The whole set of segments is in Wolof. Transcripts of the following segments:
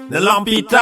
de Lampita.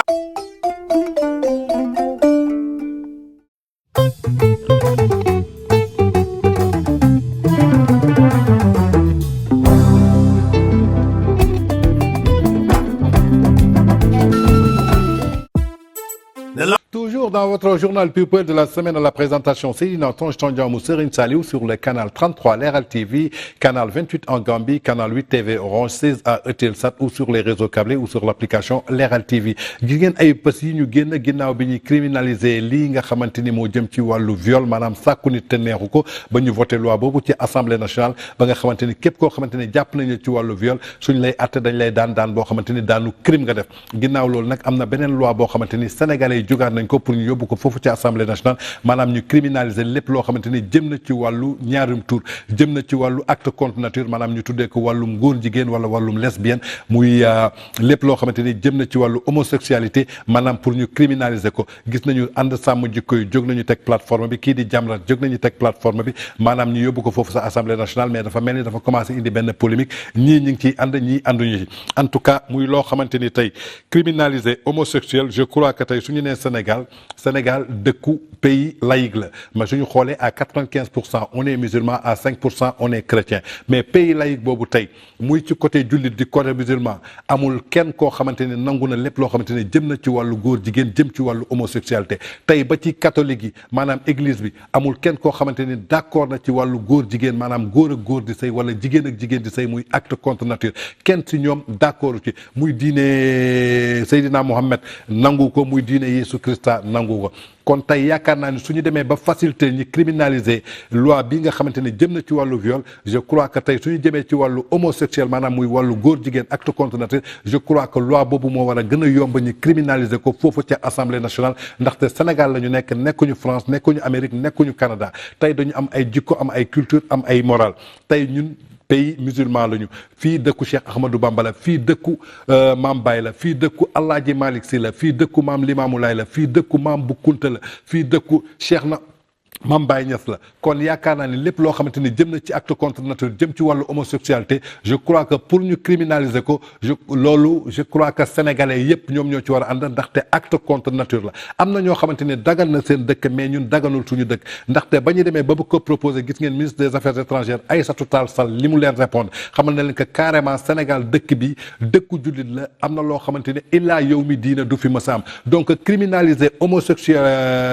Toujours dans votre journal People de la semaine à la présentation, c'est Tange Tandian Serigne Saliou sur le canal 33 Leral TV, canal 28 en Gambie, canal 8 TV Orange 16 à Eutelsat ou sur les réseaux câblés ou sur l'application Leral TV. Gis ngeen ay bés yi ñu génn ginnaaw bi ñu criminaliser lii nga xamante ni moo jëm ci wàllu viol maanaam sàkku nit te neexu ko ba ñu voté loi boobu ci assemblée nationale ba nga xamante ni képp koo xamante ni jàpp nañu ci wàllu viol suñ lay atte dañ lay daan boo xamante ni daanu crime nga def ginnaaw loolu nag am na beneen loi boo xamante ni sénégalais yi jugaat nañ ko pour ñu yóbbu ko foofu ci assemblée nationale maanaam ñu criminaliser lépp loo xamante ni jëm na ci wàllu ñaarum tur jëm na ci wàllu acte contre nature maanaam ñu tuddee ko wàllum góor jigéen wala wàllum lesbienne muy lépp loo xamante ni jëm na ci wàllu homosexualité maanaam pour ñu criminaliser ko gis nañu ànd sàmm jikko yi jóg nañu teg plateforme bi kii di Jamra jóg nañu teg plateforme bi maanaam ñu yóbbu ko foofu sa assemblée nationale mais dafa mel ni dafa commencé indi benn polémique ñii ñu ngi ciy ànd ñii ànduñu ci en tout cas muy loo xamante ni tey criminaliser homosexuel je crois que tey suñu nee Sénégal dëkku pays laïque la mais suñu xoolee à 95% on est musulman à 5% on est chrétien mais pays laïque boobu tey muy ci côté jullit di côté musulman amul kenn koo xamante ne nangu na lépp loo xamante ne jëm na ci wàllu góor jigéen jëm ci wàllu homosexualité tey ba ci catholique yi maanaam église bi amul kenn koo xamante ne d'accord na ci wàllu góor jigéen maanaam góor ak góor di sëy wala jigéen ak jigéen di sëy muy acte contre nature kenn ci ñoom d'accord ci muy diine Seydina Mohamed nangu ko muy diine Yeesu Christa nangu ko kon tey yaakaar naa ni suñu demee ba facilité ñi criminaliser loi bi nga xamante ne jëm na ci wàllu viol je crois que tey suñu jëmee ci wàllu homosexuel maanaam muy wàllu góor jigéen acte contre nature je crois que loi boobu moo war a gën a yomb ñi criminaliser ko foofu ca assemblée nationale ndaxte Sénégal la ñu nekk nekkuñu France nekkuñu Amérique nekkuñu Canada tey dañu am ay jikko am ay culture am ay moral tey ñun pays musulman lañu fii dëkku Cheikh Ahmadou Bamba la fii dëkku Maam Baye la fii dëkku Alaaji Malick Sy la fii dëkku Maam Limaamu Laay la fii dëkku Maam Bu Kunta la fii dëkku Cheikh na Maam Baye Niass la kon yaakaar naa ni lépp loo xamante ni jëm na ci acte contre nature jëm ci wàllu homosexualité je crois que pour ñu criminaliser ko je crois que sénégalais yépp ñoom ñoo ci war a ànd ndaxte acte contre nature la am na ñoo xamante ni dagal na seen dëkk mais ñun daganul suñu dëkk ndaxte ba ñu demee ba ko proposer gis ngeen ministre des affaires étrangères Aïssatou Tall Sall li mu leen répondre xamal na leen que carrément Sénégal dëkk bi dëkku jullit la am na loo xamante ni illaa yow mi diina du fi mës a am donc criminaliser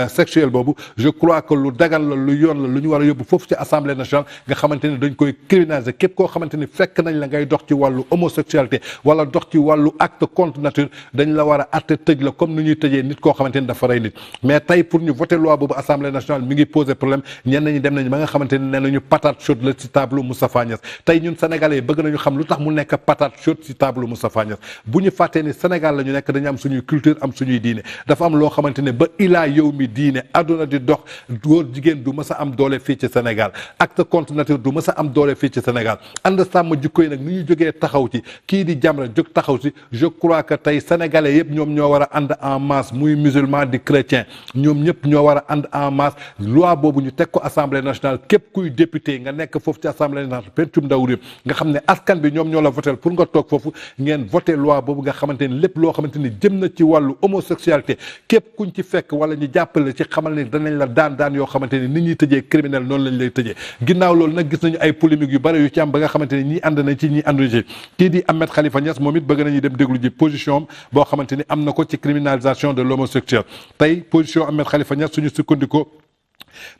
sexuel boobu je crois que lu dagal la lu yoon la lu ñu war a yóbbu foofu ci assemblée nationale nga xamante ni dañ koy criminaliser képp koo xamante ni fekk nañ la ngay dox ci wàllu homosexualité wala dox ci wàllu acte contre nature dañ la war a atte tëj la comme ni ñuy tëjee nit koo xamante ni dafa rey nit mais tey pour ñu voter loi boobu assemblée nationale mi ngi poser problème ñenn ñi dem nañ ba nga xamante ni nee nañu patate chaude la ci table Moustapha Niasse tey ñun sénégalais yi bëgg nañu xam lu tax mu nekk patate chaude ci table Moustapha Niasse bu ñu fàttee ni Sénégal la ñu nekk dañu am suñuy culture am suñuy diine dafa am loo xamante ne ba ilaa yow mi diine àdduna di dox góor jigéen du mës a am doole fii ci Sénégal acte contre nature du mës a am doole fii ci Sénégal ànd sàmm jikko yi nag ni ñu jógee taxaw ci kii di Jamra jóg taxaw ci je crois que tey sénégalais yëpp ñoom ñoo war a ànd en masse muy musulman di chrétien ñoom ñëpp ñoo war a ànd en masse loi boobu ñu teg ko assemblée nationale képp kuy député nga nekk foofu ci assemblée nationale pencum ndaw réew nga xam ne askan bi ñoom ñoo la voté pour nga toog foofu ngeen voté loi boobu nga xamante ni lépp loo xamante ni jëm na ci wàllu homosexualité képp kuñ ci fekk wala ñu jàppale ci xamal ne danañ la daan yoo xamante ni nit ñuy tëjee criminel noonu lañ lay tëjee ginnaaw loolu nag gis nañu ay polémique yu bëri yu ci am ba nga xamante ni ñii ànd nañ ci ñii ànduñu ci kii di Ahmed Khalifa Niass moom it bëgg nañu dem déglu ji position am boo xamante ni am na ko ci criminalisation de l'homosexuel tey position Ahmed Khalifa Niass suñu sukkandikoo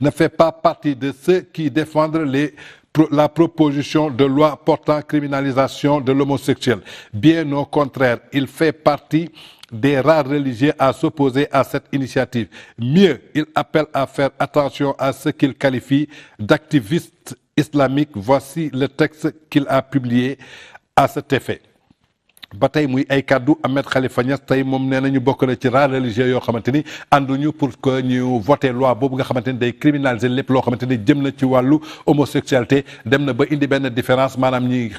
ne fait pas partie de ceux qui défendent la proposition de loi portant criminalisation de l'homosexuel. Bien au contraire, il fait partie des rares religieux à s'opposer à cette initiative. Mieux, il appelle à faire attention à ce qu'il qualifie d'activistes islamiques. Voici le texte qu'il a publié à cet effet. ba tey muy ay kàddu Ahmed Khalifa Niass tey moom nee nañu bokk na ci rares religieux yoo xamante ni ànduñu pour que ñu voté loi boobu nga xamante ni day criminaliser lépp loo xamante ni jëm na ci wàllu homosexualité dem na ba indi benn différence maanaam ñi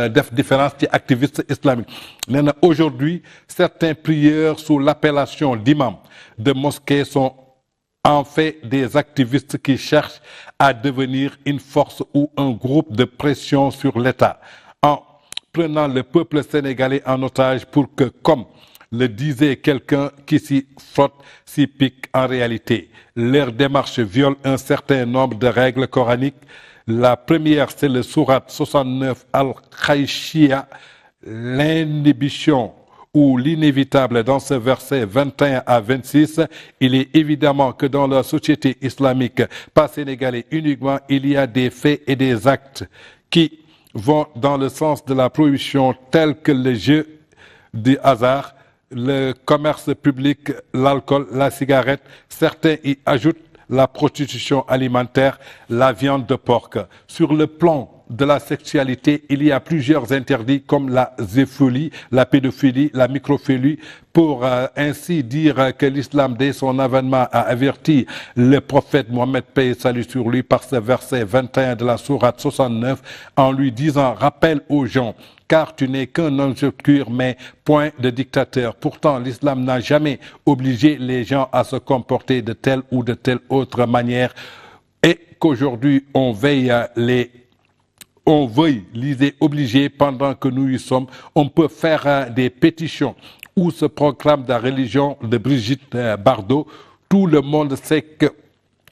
def différence ci activiste islamique nee na aujourd'hui certains prieurs sous l'appellation d'imam de mosquée sont en fait des activistes qui cherchent à devenir une force ou un groupe de pression sur l'État en prenant le peuple sénégalais en otage pour que, comme le disait quelqu'un qui s'y frotte, s'y pique. En réalité, leur démarche viole un certain nombre de règles coraniques. La première, c'est le Surat 69 Al-Khaïchia, l'inhibition ou l'inévitable dans ce verset 21 à 26. Il est évidemment que dans la société islamique, pas sénégalais uniquement, il y a des faits et des actes qui vont dans le sens de la prohibition, tels que le jeu du hasard, le commerce public, l'alcool, la cigarette. Certains y ajoutent la prostitution alimentaire, la viande de porc. Sur le plan de la sexualité, il y a plusieurs interdits comme la zéphilie, la pédophilie, la microphilie, pour ainsi dire que l'islam, dès son avènement, a averti le prophète Mohammed, paix et salut sur lui, par ce verset 21 de la sourate 69, en lui disant « Rappelle aux gens, car tu n'es qu'un homme obscur, mais point de dictateur. » Pourtant, l'islam n'a jamais obligé les gens à se comporter de telle ou de telle autre manière, et qu'aujourd'hui on veuille les obliger pendant que nous y sommes. On peut faire des pétitions où se proclame la religion de Brigitte Bardot. Tout le monde sait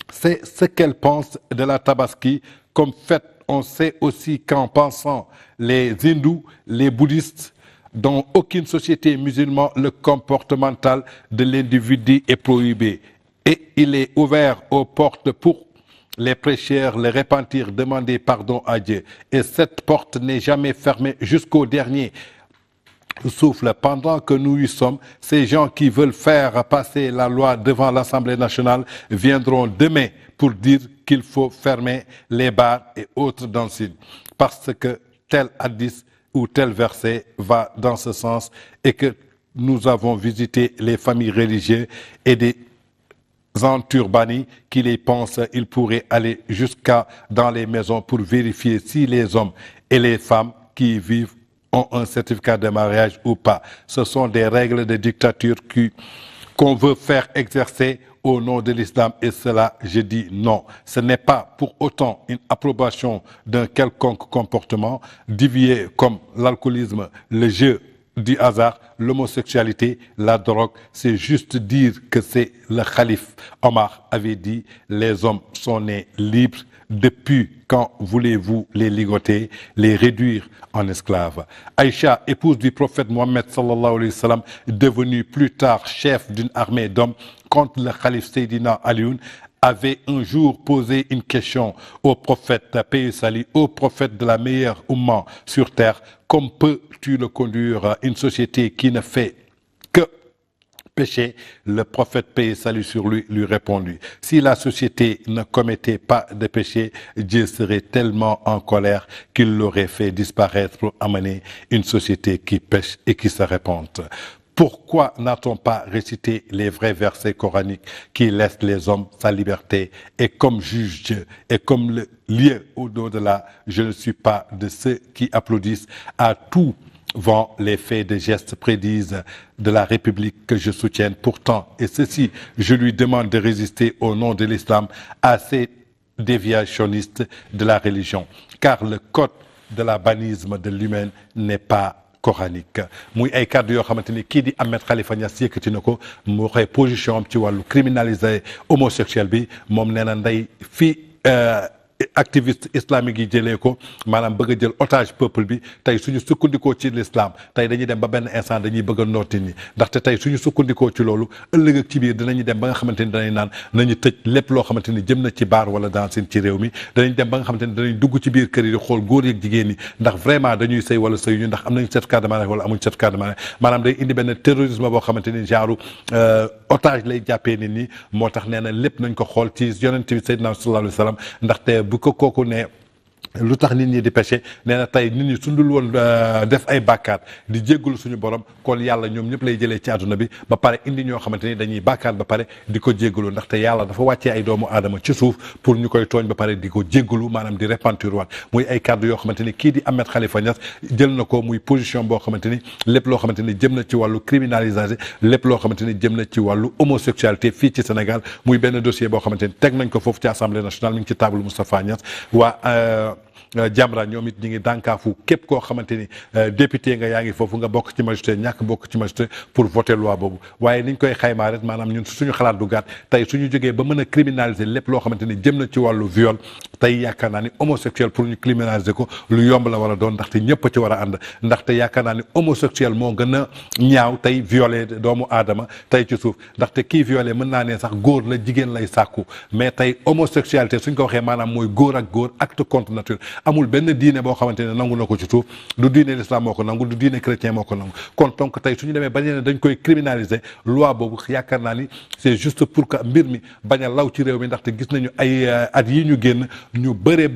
ce qu'elle pense de la Tabaski comme fête. On sait aussi qu'en pensant les hindous, les bouddhistes, dans aucune société musulmane, le comportemental de l'individu est prohibé. Et il est ouvert aux portes pour les prêcheurs, les repentir, demander pardon à Dieu. Et cette porte n'est jamais fermée jusqu'au dernier souffle. Pendant que nous y sommes, ces gens qui veulent faire passer la loi devant l'Assemblée nationale viendront demain pour dire qu'il faut fermer les bars et autres danses parce que tel hadith ou tel verset va dans ce sens et que nous avons visité les familles religieuses et des enturbani qui les pensent, ils pourraient aller jusqu'à dans les maisons pour vérifier si les hommes et les femmes qui y vivent ont un certificat de mariage ou pas. Ce sont des règles de dictature qu'on veut faire exercer au nom de l'islam et cela, je dis non. Ce n'est pas pour autant une approbation d'un quelconque comportement dévié comme l'alcoolisme, le jeu du hasard, l'homosexualité, la drogue. C'est juste dire que c'est le calife Omar avait dit les hommes sont nés libres. Depuis quand voulez-vous les ligoter, les réduire en esclaves? Aïcha, épouse du prophète Mohammed sallallahu alayhi wa sallam, devenue plus tard chef d'une armée d'hommes contre le calife Seydina Alioune, avait un jour posé une question au prophète, paix et salut, au prophète de la meilleure oumma sur terre. Comme peux-tu le conduire une société qui ne fait que péché? Le prophète, paix et salut sur lui, lui répondit: si la société ne commettait pas de péché, Dieu serait tellement en colère qu'il l'aurait fait disparaître pour amener une société qui pêche et qui se répande. Pourquoi n'a-t-on pas récité les vrais versets coraniques qui laissent les hommes sa liberté et comme juge Dieu et comme le lieu au-delà? Je ne suis pas de ceux qui applaudissent à tout vent les faits de gestes prédisent de la République que je soutienne. Pourtant, et ceci, je lui demande de résister au nom de l'islam à ces déviationnistes de la religion, car le code de l'abanisme de l'humain n'est pas coranique. muy ay kàddu yoo xamante ni kii di Ahmed Khalifa Niass yëkkati na ko mu waxee position am ci wàllu criminaliser homosexuel bi moom nee na ndey fii activiste islamique yi jëlee ko maanaam bëgg a jël otage peuple bi tey suñu sukkandikoo ci l'islam tey dañuy dem ba benn instant dañuy bëgg a nooti ni ndaxte tey suñu sukkandikoo ci loolu ëllëg ak ci biir dinañu dem ba nga xamante ni danañ naan nañu tëj lépp loo xamante ni jëm na ci baar wala dansin ci réew mi danañ dem ba nga xamante ni danañ dugg ci biir kër yi di xool góor yeeg jigéen ñi ndax vraiment dañuy sëy wala sëy ñu ndax am nañu certificat de mariage wala amuñ certificat de mariage maanaam day indi benn terrorisme boo xamante ni genre otage lay jàppee nit ñi moo tax nee na lépp nañ ko xool ci yonent bi Seydina sallallahu alayhi wa sallam ndaxte bu ko kooku ne lu tax nit ñi di péché nee na tey nit ñi su dul woon def ay bàkkaat di jéggalu suñu borom kon yàlla ñoom ñëpp lay jëlee ci àdduna bi ba pare indi ñoo xamante ni dañuy bàkkaat ba pare di ko jéggalu ndaxte yàlla dafa wàccee ay doomu aadama ci suuf pour ñu koy tooñ ba pare di ko jéggalu maanaam di repentir waat muy ay kàddu yoo xamante ni kii di Ahmed Khalifa Niass jël na ko muy position boo xamante ni lépp loo xamante ni jëm na ci wàllu criminalisation lépp loo xamante ni jëm na ci wàllu homosexualité fii ci Sénégal muy benn dossier boo xamante ni teg nañ ko foofu ci assemblée nationale mi ngi ci table Moustapha Niass waa Jamra ñoom it ñi ngi dànkaafu képp koo xamante ni député nga yaa ngi foofu nga bokk ci majorité ñàkk bokk ci majorité pour voter loi boobu waaye niñ koy xaymaa rek maanaam ñun suñu xalaat du gàtt tey suñu jógee ba mën a criminaliser lépp loo xamante ni jëm na ci wàllu viol tey yaakaar naa ni homosexuel pour ñu criminaliser ko lu yomb la war a doon ndaxte ñëpp a ci war a ànd ndaxte yaakaar naa ni homosexuel moo gën a ñaaw tey violé doomu aadama tey ci suuf ndaxte kii violé mën naa ne sax góor la jigéen lay sàkku mais tey homosexualité suñ ko waxee maanaam mooy góor ak góor acte contre nature amul benn diine boo xamante ne nangu na ko ci suuf du diine l'islam moo ko nangu du diine chrétien moo ko nangu kon donc tey suñu demee bañ ne dañ koy criminaliser loi boobu yaakaar naa ni c'est juste pour que mbir mi bañ a law ci réew mi ndaxte gis nañu ay at yi ñu génn ñu bëree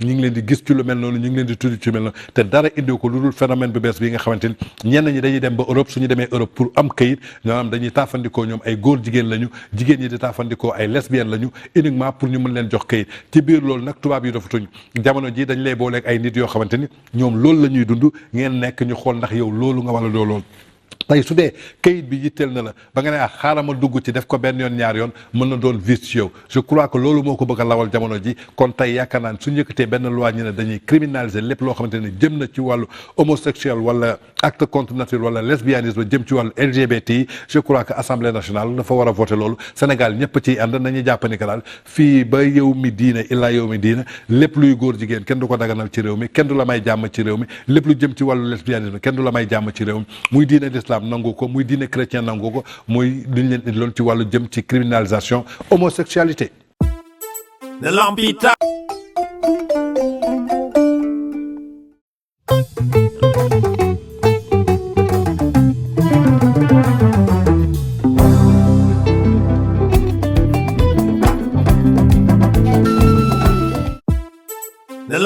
ñu ngi leen di gis ci lu mel noonu ñu ngi leen di tudd ci lu mel noonu te dara indi ko lu dul phénomène bu bees bi nga xamante ni ñenn ñi dañuy dem ba Europe suñu demee Europe pour am kayit ñoom dañuy taafandikoo ñoom ay góor jigéen lañu jigéen ñi di taafandikoo ay lesbiennes lañu uniquement pour ñu mën leen jox kayit ci biir loolu nag tubaab yi dafa tuñ jamono ji dañ lay booleeg ay nit yoo xamante ni ñoom loolu la ñuy dund ngeen nekk ñu xool ndax yow loolu nga wala doo loolu tey su dee kayit bi yitteel na la ba nga ne xaaral ma dugg ci def ko benn yoon ñaar yoon mën na doon vice ci yow je crois que loolu moo ko bëgg a lawal jamono ji kon tey yaakaar naa ne su ñu yëkkatee benn loi ñu ne dañuy criminaliser lépp loo xamante ne jëm na ci wàllu homosexuel wala acte contre nature wala lesbianisme jëm ci wàllu LGBT je crois que assemblée nationale dafa war a voter loolu Sénégal ñëpp ciy ànd nañu jàpp ni que daal fii ba yow mi diine illaa yow mi diine lépp luy góor jigéen kenn du ko daganal ci réew mi kenn du la may jàmm ci réew mi lépp lu jëm ci wàllu lesbianisme kenn du la may jàmm ci réew mi muy diine l'islam nangu ko muy diine chrétien nangu ko muy luñ leen indiloon ci wàllu jëm ci criminalisation homosexualité. The Lampita.